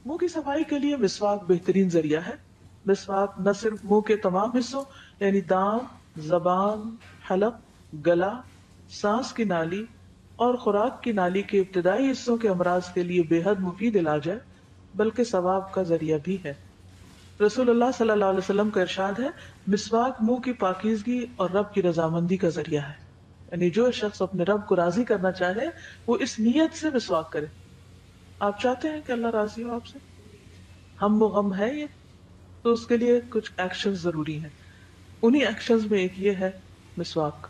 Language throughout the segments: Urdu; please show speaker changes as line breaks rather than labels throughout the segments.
منہ کی صفائی کے لیے مسواک بہترین ذریعہ ہے. مسواک نہ صرف منہ کے تمام حصوں یعنی دانت، زبان، حلق، گلا، سانس کی نالی اور خوراک کی نالی کے ابتدائی حصوں کے امراض کے لیے بے حد مفید علاج ہے بلکہ ثواب کا ذریعہ بھی ہے. رسول اللہ صلی اللہ علیہ وسلم کا ارشاد ہے، مسواک منہ کی پاکیزگی اور رب کی رضامندی کا ذریعہ ہے. یعنی جو شخص اپنے رب کو راضی کرنا چاہے وہ اس نیت سے مسواک کرے. آپ چاہتے ہیں کہ اللہ راضی ہو آپ سے، ہم و غم ہے یہ، تو اس کے لیے کچھ ایکشن ضروری ہیں. انہی ایکشنز میں ایک یہ ہے مسواک.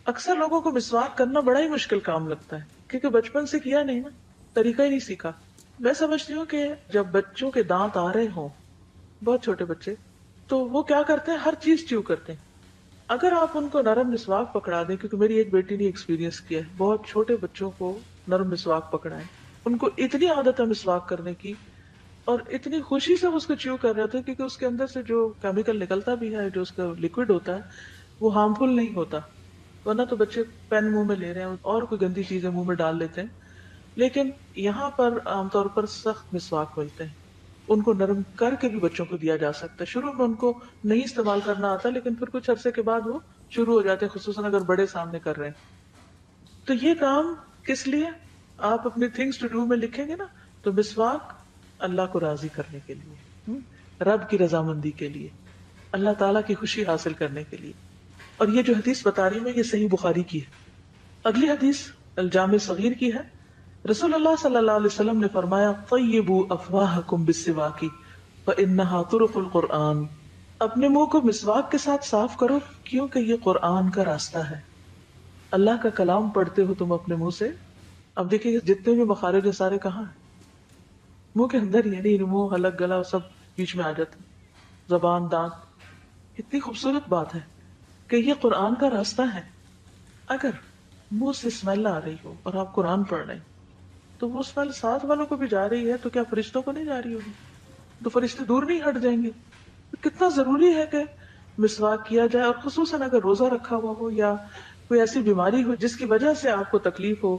اکثر لوگوں کو مسواک کرنا بڑا ہی مشکل کام لگتا ہے کیونکہ بچپن سے کیا نہیں نا، طریقہ ہی نہیں سیکھا. میں سمجھتی ہوں کہ جب بچوں کے دانت آ رہے ہوں، بہت چھوٹے بچے، تو وہ کیا کرتے ہیں، ہر چیز چیو کرتے ہیں. اگر آپ ان کو نرم مسواک پکڑا دیں، کیونکہ میری ایک بیٹی نے ایکسپیرینس کیا ہے، بہت چھوٹے بچوں کو نرم مسواک پکڑائیں، ان کو اتنی عادت ہے مسواک کرنے کی اور اتنی خوشی سے وہ اس کو چیو کر رہے تھے کیونکہ اس کے اندر سے جو کیمیکل نکلتا بھی ہے، جو اس کا لکوڈ ہوتا ہے وہ ہارمفل نہیں ہوتا. ورنہ تو بچے پین منہ میں لے رہے ہیں اور کوئی گندی چیزیں منہ میں ڈال لیتے ہیں. لیکن یہاں پر عام طور پر سخت مسواک ملتے ہیں، ان کو نرم کر کے بھی بچوں کو دیا جا سکتا ہے. شروع میں ان کو نہیں استعمال کرنا آتا لیکن پھر کچھ عرصے کے بعد وہ شروع ہو جاتے ہیں، خصوصاً اگر بڑے سامنے کر رہے ہیں. تو یہ کام کس لیے، آپ اپنے تھنگس ٹو ڈو میں لکھیں گے نا، تو مسواک اللہ کو راضی کرنے کے لیے، رب کی رضامندی کے لیے، اللہ تعالیٰ کی خوشی حاصل کرنے کے لیے. اور یہ جو حدیث بتا رہی ہوں میں، یہ صحیح بخاری کی ہے. اگلی حدیث الجامع صغیر کی ہے. رسول اللہ صلی اللہ علیہ وسلم نے فرمایا، طیبوا افواہکم بالسواک فانہا طرق القرآن. اپنے منہ کو مسواک کے ساتھ صاف کرو کیونکہ یہ قرآن کا راستہ ہے. اللہ کا کلام پڑھتے ہو تم اپنے منہ سے. اب دیکھیں جتنے بھی مخارج ہیں سارے کہاں ہیں، منہ کے اندر ہی، یعنی منہ، حلق، گلا سب بیچ میں آ جاتے ہیں، زبان، دانت. کتنی خوبصورت بات ہے کہ یہ قرآن کا راستہ ہے. اگر منہ سے اسمیل آ رہی ہو اور آپ قرآن پڑھ رہے ہیں تو وہ اسمیل ساتھ والوں کو بھی جا رہی ہے، تو کیا فرشتوں کو نہیں جا رہی ہوگی؟ تو فرشتے دور نہیں ہٹ جائیں گے؟ تو کتنا ضروری ہے کہ مسواک کیا جائے. اور خصوصاً اگر روزہ رکھا ہوا ہو یا کوئی ایسی بیماری ہو جس کی وجہ سے آپ کو تکلیف ہو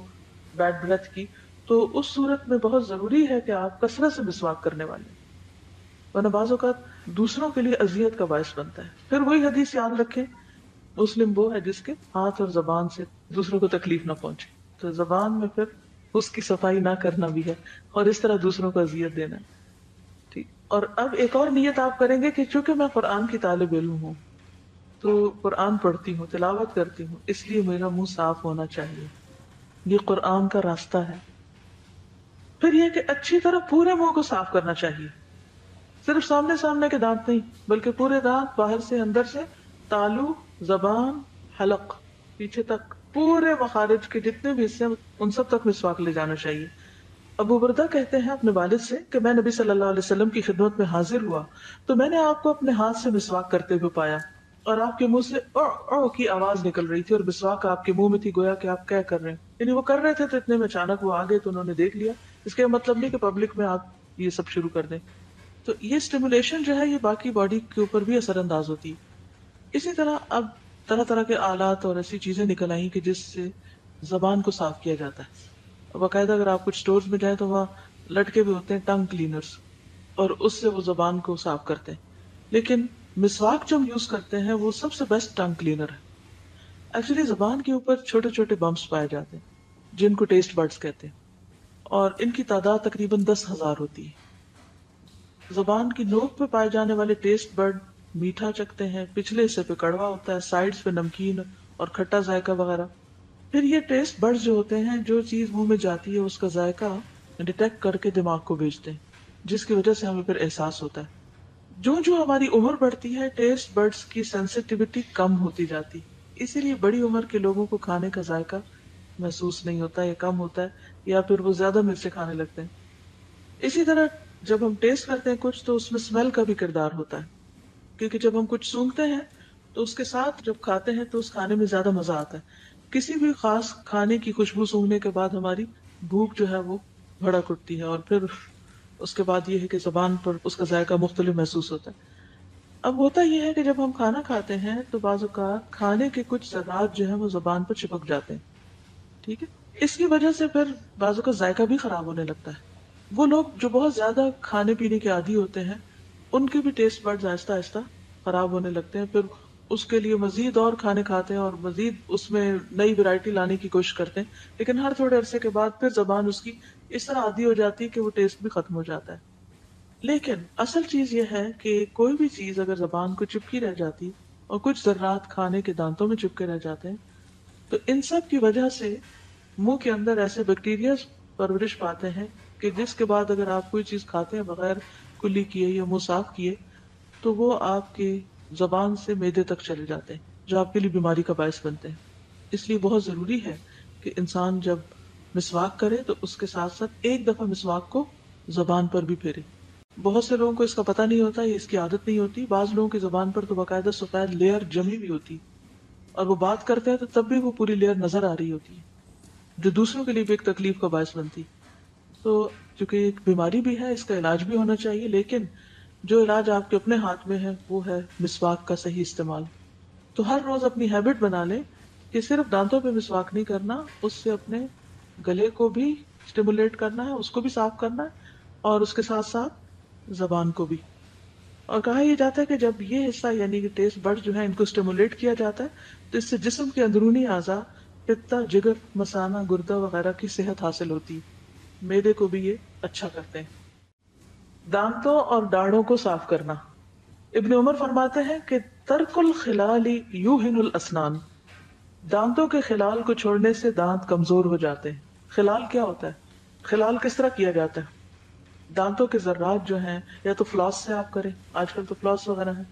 بیڈ بریتھ کی، تو اس صورت میں بہت ضروری ہے کہ آپ کثرت سے مسواک کرنے والے، ورنہ بعض اوقات دوسروں کے لیے اذیت کا باعث بنتا ہے. پھر وہی حدیث یاد رکھیں، مسلم وہ ہے جس کے ہاتھ اور زبان سے دوسروں کو تکلیف نہ پہنچے. تو زبان میں پھر اس کی صفائی نہ کرنا بھی ہے اور اس طرح دوسروں کو اذیت دینا. ٹھیک. اور اب ایک اور نیت آپ کریں گے کہ چونکہ میں قرآن کی طالب علم ہوں تو قرآن پڑھتی ہوں، تلاوت کرتی ہوں، اس لیے میرا منہ صاف ہونا چاہیے، یہ قرآن کا راستہ ہے. پھر یہ کہ اچھی طرح پورے منہ کو صاف کرنا چاہیے، صرف سامنے سامنے کے دانت نہیں بلکہ پورے دانت، باہر سے، اندر سے، تالو، زبان، حلق، پیچھے تک، پورے مخارج کے جتنے بھی حصے ہیں ان سب تک مسواک لے جانا چاہیے. ابو بردہ کہتے ہیں اپنے والد سے کہ میں نبی صلی اللہ علیہ وسلم کی خدمت میں حاضر ہوا تو میں نے آپ کو اپنے ہاتھ سے مسواک کرتے ہوئے پایا اور آپ کے منہ سے او او کی آواز نکل رہی تھی اور مسواک آپ کے منہ میں تھی، گویا کہ آپ کیا کر رہے ہیں. یعنی وہ کر رہے تھے تو اتنے میں اچانک وہ آگے تو انہوں نے دیکھ لیا. اس کا مطلب نہیں کہ پبلک میں آپ یہ سب شروع کر دیں. تو یہ اسٹیمولیشن جو ہے یہ باقی باڈی کے اوپر بھی اثر انداز ہوتی ہے. اسی طرح اب طرح طرح کے آلات اور ایسی چیزیں نکل آئی کہ جس سے زبان کو صاف کیا جاتا ہے. باقاعدہ اگر آپ کچھ سٹورز میں جائیں تو وہاں لٹکے بھی ہوتے ہیں ٹنگ کلینرز، اور اس سے وہ زبان کو صاف کرتے ہیں. لیکن مسواک جو ہم یوز کرتے ہیں وہ سب سے بیسٹ ٹنگ کلینر ہے. ایکچولی زبان کے اوپر چھوٹے چھوٹے بمپس پائے جاتے ہیں جن کو ٹیسٹ برڈز کہتے ہیں، اور ان کی تعداد تقریباً 10,000 ہوتی ہے. زبان کی نوک پہ پائے جانے والے ٹیسٹ برڈ میٹھا چکھتے ہیں، پچھلے حصے پہ کڑوا ہوتا ہے، سائڈز پہ نمکین اور کھٹا ذائقہ وغیرہ. پھر یہ ٹیسٹ برڈ جو ہوتے ہیں جو چیز منہ میں جاتی ہے اس کا ذائقہ ڈیٹیکٹ کر کے دماغ کو بھیجتے ہیں، جس کی وجہ سے ہمیں پھر احساس ہوتا ہے. جو جو ہماری عمر بڑھتی ہے ٹیسٹ برڈز کی سینسٹیوٹی کم ہوتی جاتی، اسی لیے بڑی عمر کے لوگوں کو کھانے کا ذائقہ محسوس نہیں ہوتا یا کم ہوتا ہے، یا پھر وہ زیادہ مرچیں کھانے لگتے ہیں. اسی طرح جب ہم ٹیسٹ کرتے ہیں کچھ تو اس میں اسمیل کا بھی کردار ہوتا ہے، کیونکہ جب ہم کچھ سونگھتے ہیں تو اس کے ساتھ جب کھاتے ہیں تو اس کھانے میں زیادہ مزہ آتا ہے. کسی بھی خاص کھانے کی خوشبو سونگھنے کے بعد ہماری بھوک جو ہے وہ بھڑک اٹھتی ہے، اور پھر اس کے بعد یہ ہے کہ زبان پر اس کا ذائقہ مختلف محسوس ہوتا ہے. اب ہوتا یہ ہے کہ جب ہم کھانا کھاتے ہیں تو بعض اوقات کھانے کے کچھ ذرات جو ہے وہ زبان پر چپک جاتے ہیں. ٹھیک ہے، اس کی وجہ سے پھر بعض اوقات ذائقہ بھی خراب ہونے لگتا ہے. وہ لوگ جو بہت زیادہ کھانے پینے کے عادی ہوتے ہیں ان کے بھی ٹیسٹ برڈز آہستہ آہستہ خراب ہونے لگتے ہیں، پھر اس کے لیے مزید اور کھانے کھاتے ہیں اور مزید اس میں نئی ویرائٹی لانے کی کوشش کرتے ہیں، لیکن ہر تھوڑے عرصے کے بعد پھر زبان اس کی اس طرح عادی ہو جاتی ہے کہ وہ ٹیسٹ بھی ختم ہو جاتا ہے۔ لیکن اصل چیز یہ ہے کہ کوئی بھی چیز اگر زبان کو چپکی رہ جاتی اور کچھ ذرات کھانے کے دانتوں میں چپکے رہ جاتے ہیں تو ان سب کی وجہ سے منہ کے اندر ایسے بیکٹیریا پرورش پاتے ہیں کہ جس کے بعد اگر آپ کوئی چیز کھاتے ہیں بغیر کلی کیے یا منہ صاف کیے تو وہ آپ کی زبان سے معدے تک چلے جاتے ہیں، جو آپ کے لیے بیماری کا باعث بنتے ہیں۔ اس لیے بہت ضروری ہے کہ انسان جب مسواک کرے تو اس کے ساتھ ساتھ ایک دفعہ مسواک کو زبان پر بھی پھیرے۔ بہت سے لوگوں کو اس کا پتہ نہیں ہوتا، یہ اس کی عادت نہیں ہوتی۔ بعض لوگوں کی زبان پر تو باقاعدہ سفید لیئر جمی بھی ہوتی اور وہ بات کرتے ہیں تو تب بھی وہ پوری لیئر نظر آ رہی ہوتی ہے، جو دوسروں کے لیے بھی ایک تکلیف کا باعث بنتی۔ تو چونکہ ایک بیماری بھی ہے، اس کا علاج بھی ہونا چاہیے، لیکن جو علاج آپ کے اپنے ہاتھ میں ہے وہ ہے مسواک کا صحیح استعمال۔ تو ہر روز اپنی ہیبٹ بنا لیں کہ صرف دانتوں پہ مسواک نہیں کرنا، اس سے اپنے گلے کو بھی اسٹیمولیٹ کرنا ہے، اس کو بھی صاف کرنا ہے، اور اس کے ساتھ ساتھ زبان کو بھی۔ اور کہا یہ جاتا ہے کہ جب یہ حصہ یعنی کہ ٹیسٹ برڈ جو ہے ان کو اسٹیمولیٹ کیا جاتا ہے تو اس سے جسم کے اندرونی اعضاء پتا، جگر، مثانہ، گردہ وغیرہ کی صحت حاصل ہوتی ہے، معدے کو بھی یہ اچھا کرتے ہیں۔ دانتوں اور داڑھوں کو صاف کرنا، ابن عمر فرماتے ہیں کہ ترک الخلال یوہن الاسنان، دانتوں کے خلال کو چھوڑنے سے دانت کمزور ہو جاتے ہیں۔ خلال کیا ہوتا ہے؟ خلال کس طرح کیا جاتا ہے؟ دانتوں کے ذرات جو ہیں یا تو فلاس سے آپ کریں، آج کل تو فلاس وغیرہ ہے،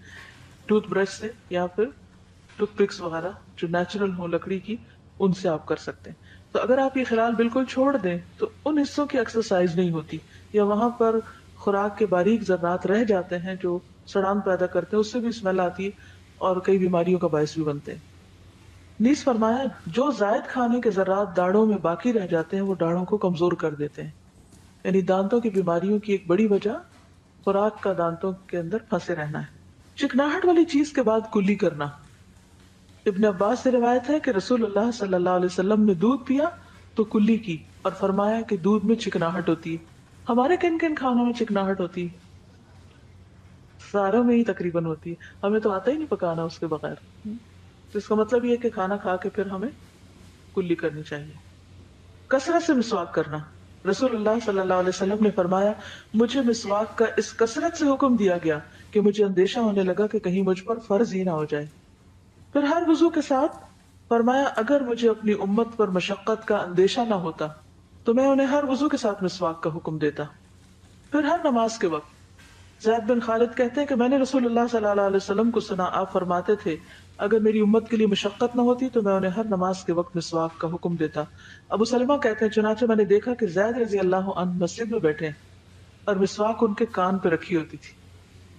ٹوتھ برش سے، یا پھر ٹوتھ پکس وغیرہ جو نیچرل ہو لکڑی کی، ان سے آپ کر سکتے ہیں۔ تو اگر آپ یہ خلال بالکل چھوڑ دیں تو ان حصوں کی ایکسرسائز نہیں ہوتی، یا وہاں پر خوراک کے باریک ذرات رہ جاتے ہیں جو سڑان پیدا کرتے ہیں، اس سے بھی اسمیل آتی ہے اور کئی بیماریوں کا باعث بھی بنتے ہیں۔ نیز فرمایا جو زائد کھانے کے ذرات داڑھوں میں باقی رہ جاتے ہیں وہ داڑھوں کو کمزور کر دیتے ہیں۔ یعنی دانتوں کی بیماریوں کی ایک بڑی وجہ خوراک کا دانتوں کے اندر پھنسے رہنا ہے۔ چکناہٹ والی چیز کے بعد کلی کرنا، ابن عباس سے روایت ہے کہ رسول اللہ صلی اللہ علیہ وسلم نے دودھ پیا تو کلی کی اور فرمایا کہ دودھ میں چکناہٹ ہوتی ہے۔ ہمارے کن کن کھانوں میں چکناہٹ ہوتی ہے؟ ساروں میں ہی تقریباً ہوتی ہے، ہمیں تو آتا ہی نہیں پکانا اس کے بغیر۔ تو اس کا مطلب یہ ہے کہ کھانا کھا کے پھر ہمیں کلی کرنی چاہیے۔ کثرت سے مسواک کرنا، رسول اللہ صلی اللہ علیہ وسلم نے فرمایا مجھے مسواک کا اس کثرت سے حکم دیا گیا کہ مجھے اندیشہ ہونے لگا کہ کہیں مجھ پر فرض ہی نہ ہو جائے۔ پھر ہر وضو کے ساتھ فرمایا اگر مجھے اپنی امت پر مشقت کا اندیشہ نہ ہوتا تو میں انہیں ہر وضو کے ساتھ مسواک کا حکم دیتا۔ پھر ہر نماز کے وقت، زید بن خالد کہتے ہیں کہ میں نے رسول اللہ صلی اللہ علیہ وسلم کو سنا، آپ فرماتے تھے اگر میری امت کے لیے مشقت نہ ہوتی تو میں انہیں ہر نماز کے وقت مسواک کا حکم دیتا۔ ابو سلمہ کہتے ہیں چنانچہ میں نے دیکھا کہ زید رضی اللہ عنہ مسجد میں بیٹھے ہیں اور مسواک ان کے کان پہ رکھی ہوتی تھی،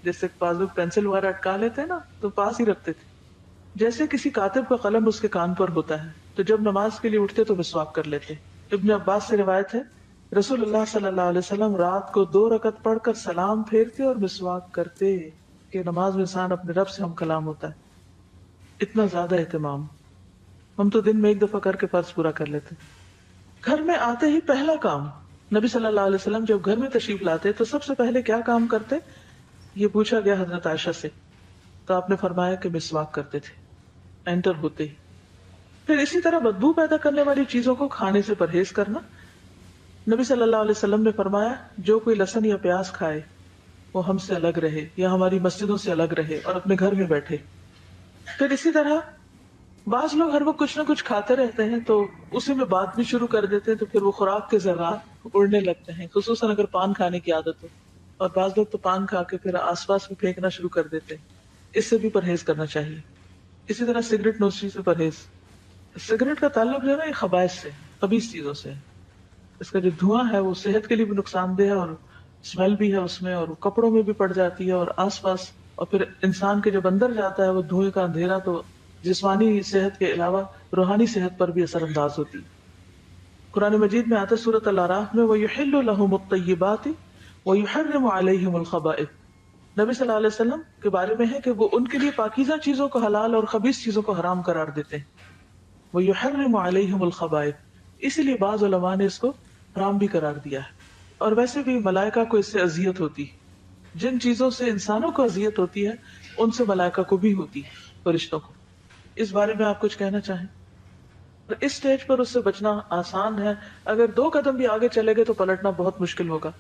جیسے بعض لوگ پینسل وغیرہ اٹکا لیتے ہیں نا تو پاس ہی رکھتے تھے، جیسے کسی کاتب کا قلم اس کے کان پر ہوتا ہے، تو جب نماز کے لیے اٹھتے تو مسواک کر لیتے۔ ابن عباس سے روایت ہے رسول اللہ صلی اللہ علیہ وسلم رات کو 2 رکعت پڑھ کر سلام پھیرتے اور مسواک کرتے کہ نماز میں انسان اپنے رب سے ہم کلام ہوتا ہے۔ اتنا زیادہ اہتمام، ہم تو دن میں 1 دفعہ کر کے فرض پورا کر لیتے۔ گھر میں آتے ہی پہلا کام، نبی صلی اللہ علیہ وسلم جب گھر میں تشریف لاتے تو سب سے پہلے کیا کام کرتے؟ یہ پوچھا گیا حضرت عائشہ سے، تو آپ نے فرمایا کہ مسواک کرتے تھے انٹر ہوتے ہی۔ پھر اسی طرح بدبو پیدا کرنے والی چیزوں کو کھانے سے پرہیز کرنا، نبی صلی اللہ علیہ وسلم نے فرمایا جو کوئی لہسن یا پیاز کھائے وہ ہم سے الگ رہے یا ہماری مسجدوں سے الگ رہے اور اپنے گھر میں بیٹھے۔ پھر اسی طرح بعض لوگ ہر وقت کچھ نہ کچھ کھاتے رہتے ہیں تو اسی میں بات بھی شروع کر دیتے ہیں، تو پھر وہ خوراک کے ذرات اڑنے لگتے ہیں، خصوصاً اگر پان کھانے کی عادت ہو، اور بعض لوگ تو پان کھا کے پھر آس پاس بھی پھینکنا شروع کر دیتے ہیں۔ اس سے بھی پرہیز کرنا چاہیے۔ اسی طرح سگریٹ نوشی سے پرہیز، سگریٹ کا تعلق جو ہے نا یہ خبائث سے، خبیث چیزوں سے، اس کا جو دھواں ہے وہ صحت کے لیے بھی نقصان دہ ہے اور اسمیل بھی ہے اس میں، اور کپڑوں میں بھی پڑ جاتی ہے اور آس پاس، اور پھر انسان کے جب اندر جاتا ہے وہ دھوئیں کا اندھیرا تو جسمانی صحت کے علاوہ روحانی صحت پر بھی اثر انداز ہوتی۔ قرآن مجید میں آتا ہے سورۃ الاعراف میں وَيُحِلُّ لَهُمُ الطَّيِّبَاتِ وَيُحَرِّمُ عَلَيْهِمُ الْخَبَائِثَ، نبی صلی اللہ علیہ وسلم کے بارے میں ہے کہ وہ ان کے لیے پاکیزہ چیزوں کو حلال اور خبیث چیزوں کو حرام قرار دیتے ہیں۔ وَيُحَرِّمُ عَلَيْهِمُ الْخَبَائِثَ، اسی لیے بعض علماء نے اس کو حرام بھی قرار دیا ہے۔ اور ویسے بھی ملائکہ کو اس سے اذیت ہوتی، جن چیزوں سے انسانوں کو اذیت ہوتی ہے ان سے ملائکہ کو بھی ہوتی، فرشتوں کو. اس بارے میں آپ کچھ کہنا چاہیں؟ اس سٹیج پر اس سے بچنا آسان ہے، اگر 2 قدم بھی آگے چلے گئے تو پلٹنا بہت مشکل ہوگا.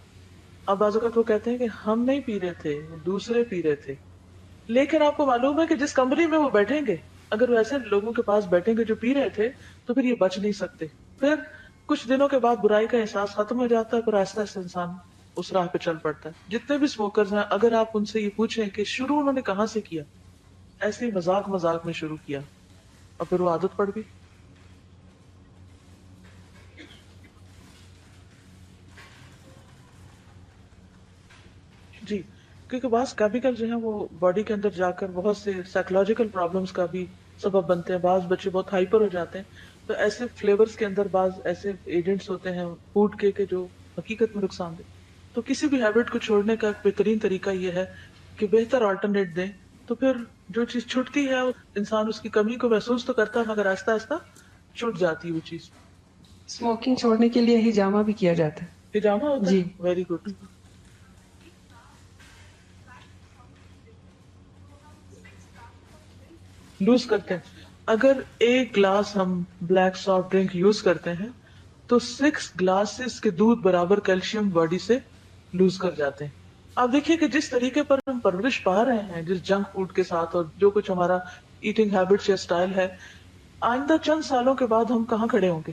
اب بعض اوقات وہ کہتے ہیں کہ ہم نہیں پی رہے تھے، دوسرے پی رہے تھے، لیکن آپ کو معلوم ہے کہ جس کمرے میں وہ بیٹھیں گے، اگر وہ ایسے لوگوں کے پاس بیٹھیں گے جو پی رہے تھے تو پھر یہ بچ نہیں سکتے. پھر کچھ دنوں کے بعد برائی کا احساس ختم ہو جاتا ہے، پھر آہستہ آہستہ انسان اس راہ پہ چل پڑتا ہے. جتنے بھی اسموکرز ہیں اگر آپ ان سے یہ پوچھیں کہ شروع انہوں نے کہاں سے کیا، ایسے ہی مذاق مذاق میں شروع کیا اور پھر وہ عادت پڑ گئی. جی، کیونکہ بعض کیمیکل جو ہیں وہ باڈی کے اندر جا کر بہت سے سائیکولوجیکل پرابلمس کا بھی سبب بنتے ہیں. بعض بچے بہت ہائپر ہو جاتے ہیں، تو ایسے فلیورز کے اندر بعض ایسے ایجنٹس ہوتے ہیں فوڈ کے جو حقیقت میں نقصان دہ. تو کسی بھی ہیبٹ کو چھوڑنے کا ایک بہترین طریقہ یہ ہے کہ بہتر آلٹرنیٹ دیں. تو پھر جو چیز چھٹتی ہے انسان اس کی کمی کو محسوس تو کرتا ہے مگر آہستہ آہستہ چھٹ جاتی ہے وہ چیز.
اسموکنگ چھوڑنے کے لیے ہجامہ بھی کیا جاتا ہے.
ہجامہ ہوتا
جی.
ہے، ویری گڈ. لوز کرتے ہیں، اگر 1 گلاس ہم بلیک سافٹ ڈرنک یوز کرتے ہیں تو 6 گلاسز کے دودھ برابر کیلشیم باڈی سے لوز کر جاتے ہیں. آپ دیکھیے کہ جس طریقے پر ہم پرورش پا رہے ہیں، جس جنک فوڈ کے ساتھ اور جو کچھ ہمارا ایٹنگ ہیبٹس یا اسٹائل ہے، آئندہ چند سالوں کے بعد ہم کہاں کھڑے ہوں گے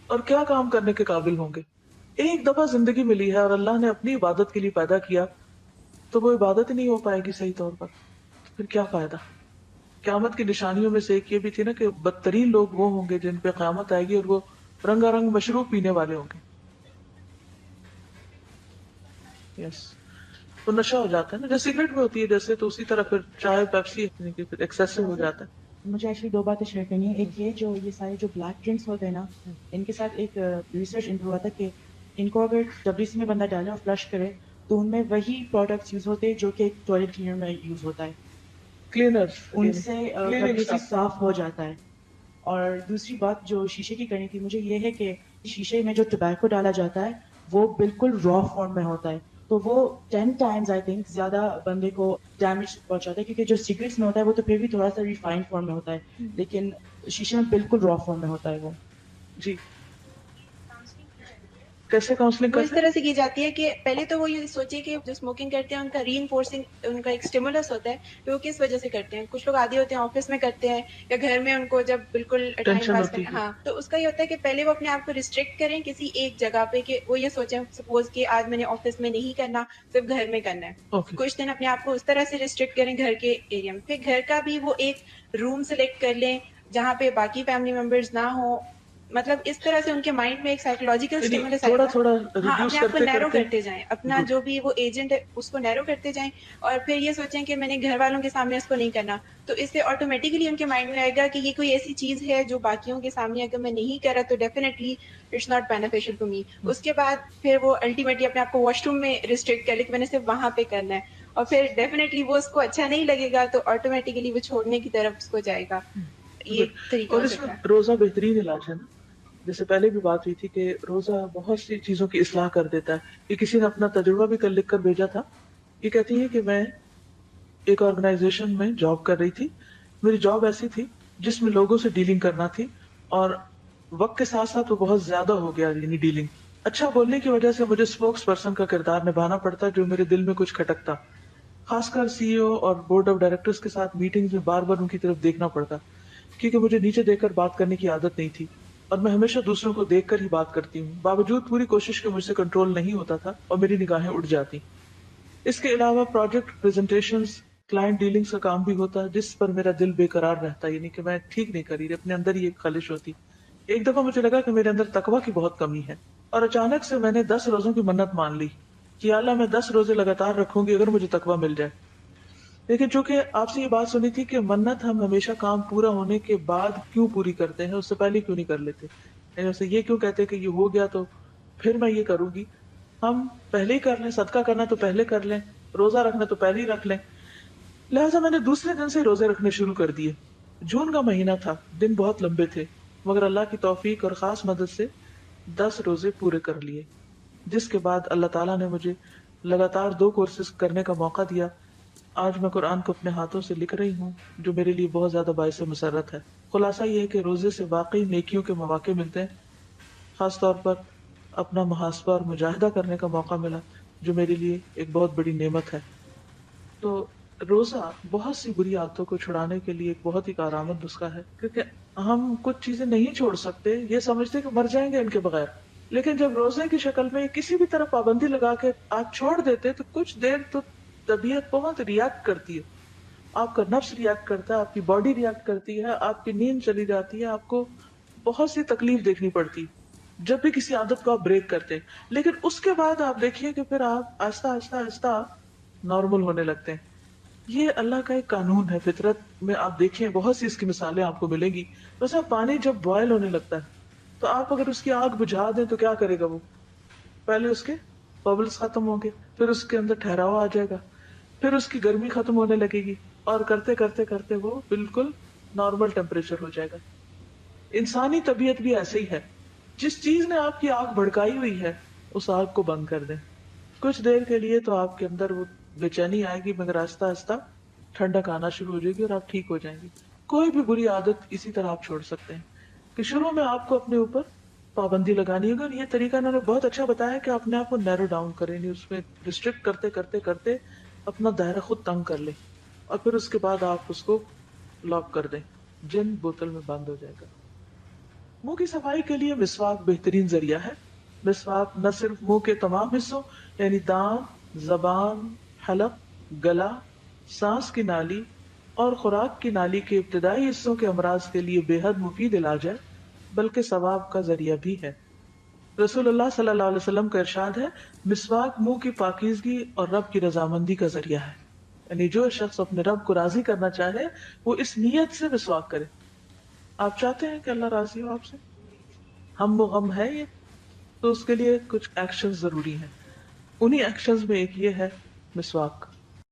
اور کیا کام کرنے کے قابل ہوں گے. ایک دفعہ زندگی ملی ہے اور اللہ نے اپنی عبادت کے لیے پیدا کیا تو وہ عبادت ہی نہیں ہو پائے گی صحیح طور پر، تو پھر کیا فائدہ. قیامت کی نشانیوں میں سے ایک یہ بھی تھی نا کہ بدترین لوگ وہ ہوں گے جن پہ قیامت آئے گی اور وہ رنگا رنگ مشروب پینے والے ہوں گے. یس، تو نشہ ہو جاتا ہے نا، جیسے سگریٹ میں ہوتی ہے جیسے، تو اسی طرح پھر چائے پیپسی ایکسیسو ہو جاتا ہے.
مجھے ایکچولی 2 باتیں شیئر کرنی ہے. ایک یہ سارے جو بلیک ڈرنکس ہوتے ہیں نا، ان کے ساتھ ایک ریسرچ ہوا تھا کہ ان کو اگر WC میں بندہ ڈالے اور فلش کرے تو ان میں وہی پروڈکٹس یوز ہوتے ہیں جو کہ ٹوائلٹ کلینر میں یوز ہوتا ہے.
کلینر
ان سے WC صاف ہو جاتا ہے. اور دوسری بات جو شیشے کی کرنی تھی مجھے یہ ہے کہ شیشے میں جو ٹبیکو ڈالا جاتا ہے وہ بالکل را فارم میں ہوتا ہے، تو وہ 10 ٹائمز آئی تھنک زیادہ بندے کو ڈیمیج پہنچاتا ہے، کیونکہ جو سگریٹس میں ہوتا ہے وہ تو پھر بھی تھوڑا سا ریفائنڈ فارم میں ہوتا ہے، لیکن شیشے میں بالکل را فارم میں ہوتا ہے وہ.
جی. کیسے کاؤنسلنگ
وہ اس
کرتے ہیں؟
طرح سے کی جاتی ہے کہ پہلے تو وہ یہ سوچے کہ جو اسموکنگ کرتے ہیں ان کا ری انفورسنگ، ان کا ایک اسٹیمولس ہوتا ہے کہ وہ کس وجہ سے کرتے ہیں. کچھ لوگ عادی ہوتے ہیں آفس میں کرتے ہیں یا گھر میں ان کو جب بالکل ٹائم
ٹینشن
پاس
ہوتی
کریں.
ہے.
ہاں، تو اس کا یہ ہوتا ہے کہ پہلے وہ اپنے آپ کو ریسٹرکٹ کریں کسی ایک جگہ پہ، کہ وہ یہ سوچیں سپوز کہ آج میں نے آفس میں نہیں کرنا، صرف گھر میں کرنا ہے.
اوکے.
کچھ دن اپنے آپ کو اس طرح سے ریسٹرکٹ کریں گھر کے ایریا میں. پھر گھر کا بھی وہ ایک روم سلیکٹ کر لیں جہاں پہ باقی فیملی ممبرز نہ ہوں. مطلب اس طرح سے ان کے مائنڈ میں ایک سائیکولوجیکل اسٹیمولس آئے
تھوڑا
گا.
تھوڑا
ہاں،
ریڈیوس
اپنے آپ کو
کرتے
نیرو
کرتے.
کرتے جائیں، اپنا جو بھی وہ ایجنٹ ہے اس کو نیرو کرتے جائیں، اور پھر یہ سوچیں کہ میں نے گھر والوں کے سامنے اس کو نہیں کرنا. تو اس سے آٹومیٹکلی ان کے مائنڈ میں آئے گا کہ یہ کوئی ایسی چیز ہے جو باقیوں کے سامنے اگر میں نہیں کر رہا تو definitely it's not beneficial to me. اس کے بعد پھر وہ الٹیمیٹلی اپنے آپ کو واش روم میں ریسٹرکٹ کر لے کہ میں نے صرف وہاں پہ کرنا ہے، اور پھر ڈیفینیٹلی وہ اس کو اچھا نہیں لگے گا تو آٹومیٹکلی وہ چھوڑنے کی طرف اس کو جائے گا. یہ
Good.
طریقہ
اور
ہو
اس میں
سکتا ہے.
روزہ بہترین علاج ہے نا، جیسے پہلے بھی بات ہوئی تھی کہ روزہ بہت سی چیزوں کی اصلاح کر دیتا ہے. یہ کسی نے اپنا تجربہ بھی کل لکھ کر بھیجا تھا. یہ کہتی ہے کہ میں ایک آرگنائزیشن میں جاب کر رہی تھی. میری جاب ایسی تھی جس میں لوگوں سے ڈیلنگ کرنا تھی، اور وقت کے ساتھ ساتھ وہ بہت زیادہ ہو گیا، یعنی ڈیلنگ. اچھا بولنے کی وجہ سے مجھے اسپوکس پرسن کا کردار نبھانا پڑتا جو میرے دل میں کچھ کھٹکتا، خاص کر CEO اور بورڈ آف ڈائریکٹرز کے ساتھ میٹنگ میں بار بار ان کی طرف دیکھنا پڑتا، کیونکہ مجھے نیچے دیکھ کر بات کرنے کی عادت نہیں تھی اور میں ہمیشہ دوسروں کو دیکھ کر ہی بات کرتی ہوں. باوجود پوری کوشش کے مجھ سے کنٹرول نہیں ہوتا تھا اور میری نگاہیں اٹھ جاتی. اس کے علاوہ پروجیکٹ پریزنٹیشنز، کلائنٹ ڈیلنگز کا کام بھی ہوتا جس پر میرا دل بے قرار رہتا، یعنی کہ میں ٹھیک نہیں کر رہی، اپنے اندر ہی ایک خلش ہوتی. ایک دفعہ مجھے لگا کہ میرے اندر تقویٰ کی بہت کمی ہے، اور اچانک سے میں نے 10 روزوں کی منت مان لی کہ اللہ میں 10 روزے لگاتار رکھوں گی اگر مجھے تقویٰ مل جائے. لیکن چونکہ آپ سے یہ بات سنی تھی کہ منت ہم ہمیشہ کام پورا ہونے کے بعد کیوں پوری کرتے ہیں، اس سے پہلے کیوں نہیں کر لیتے، یعنی اسے یہ کیوں کہتے کہ یہ ہو گیا تو پھر میں یہ کروں گی. ہم پہلے ہی کر لیں، صدقہ کرنا تو پہلے کر لیں، روزہ رکھنا تو پہلے ہی رکھ لیں. لہٰذا میں نے دوسرے دن سے روزے رکھنے شروع کر دیے. جون کا مہینہ تھا، دن بہت لمبے تھے، مگر اللہ کی توفیق اور خاص مدد سے 10 روزے پورے کر لیے. جس کے بعد اللہ تعالیٰ نے مجھے لگاتار 2 کورسز کرنے کا موقع دیا. آج میں قرآن کو اپنے ہاتھوں سے لکھ رہی ہوں، جو میرے لیے بہت زیادہ باعث مسرت ہے. خلاصہ یہ ہے کہ روزے سے واقعی نیکیوں کے مواقع ملتے ہیں. خاص طور پر اپنا محاسبہ اور مجاہدہ کرنے کا موقع ملا، جو میرے لیے ایک بہت بڑی نعمت ہے. تو روزہ بہت سی بری عادتوں کو چھڑانے کے لیے ایک بہت ہی کارآمد نسخہ ہے، کیونکہ ہم کچھ چیزیں نہیں چھوڑ سکتے، یہ سمجھتے کہ مر جائیں گے ان کے بغیر. لیکن جب روزے کی شکل میں کسی بھی طرح پابندی لگا کے آپ چھوڑ دیتے تو کچھ دیر تو طبیعت بہت ریئیکٹ کرتی ہے، آپ کا نفس ریئیکٹ کرتا ہے، آپ کی باڈی ریئیکٹ کرتی ہے، آپ کی نیند چلی جاتی ہے، آپ کو بہت سی تکلیف دیکھنی پڑتی جب بھی کسی عادت کو آپ بریک کرتے ہیں. لیکن اس کے بعد آپ دیکھیے کہ پھر آپ آہستہ آہستہ آہستہ نارمل ہونے لگتے ہیں. یہ اللہ کا ایک قانون ہے. فطرت میں آپ دیکھیں بہت سی اس کی مثالیں آپ کو ملیں گی. ویسے پانی جب بوائل ہونے لگتا ہے تو آپ اگر اس کی آگ بجھا دیں تو کیا کرے گا؟ وہ پہلے اس کے ببلز ختم ہوں گے، پھر اس کے اندر ٹھہراؤ آ جائے گا، پھر اس کی گرمی ختم ہونے لگے گی، اور کرتے کرتے کرتے وہ بالکل نارمل ٹیمپریچر ہو جائے گا. انسانی طبیعت بھی ایسے ہی ہے. جس چیز نے آپ کی آگ بھڑکائی ہوئی ہے اس آگ کو بند کر دیں. کچھ دیر کے لیے تو آپ کے اندر وہ بے چینی آئے گی، مگر آہستہ آہستہ ٹھنڈک آنا شروع ہو جائے گی اور آپ ٹھیک ہو جائیں گے. کوئی بھی بری عادت اسی طرح آپ چھوڑ سکتے ہیں کہ شروع میں آپ کو اپنے اوپر پابندی لگانی ہوگی. اور یہ طریقہ انہوں نے بہت اچھا بتایا کہ اپنے آپ کو نیرو ڈاؤن کریں، یعنی اس میں ریسٹرکٹ کرتے کرتے کرتے اپنا دائرہ خود تنگ کر لیں، اور پھر اس کے بعد آپ اس کو لاک کر دیں. جن بوتل میں بند ہو جائے گا. منہ کی صفائی کے لیے مسواک بہترین ذریعہ ہے. مسواک نہ صرف منہ کے تمام حصوں یعنی دانت، زبان، حلق، گلا، سانس کی نالی اور خوراک کی نالی کے ابتدائی حصوں کے امراض کے لیے بے حد مفید علاج ہے، بلکہ ثواب کا ذریعہ بھی ہے. رسول اللہ صلی اللہ علیہ وسلم کا ارشاد ہے، مسواک منہ کی پاکیزگی اور رب کی رضامندی کا ذریعہ ہے. یعنی جو شخص اپنے رب کو راضی کرنا چاہے وہ اس نیت سے مسواک کرے. آپ چاہتے ہیں کہ اللہ راضی ہو آپ سے؟ ہم وہ غم ہے یہ، تو اس کے لیے کچھ ایکشن ضروری ہیں. انہی ایکشنز میں ایک یہ ہے مسواک.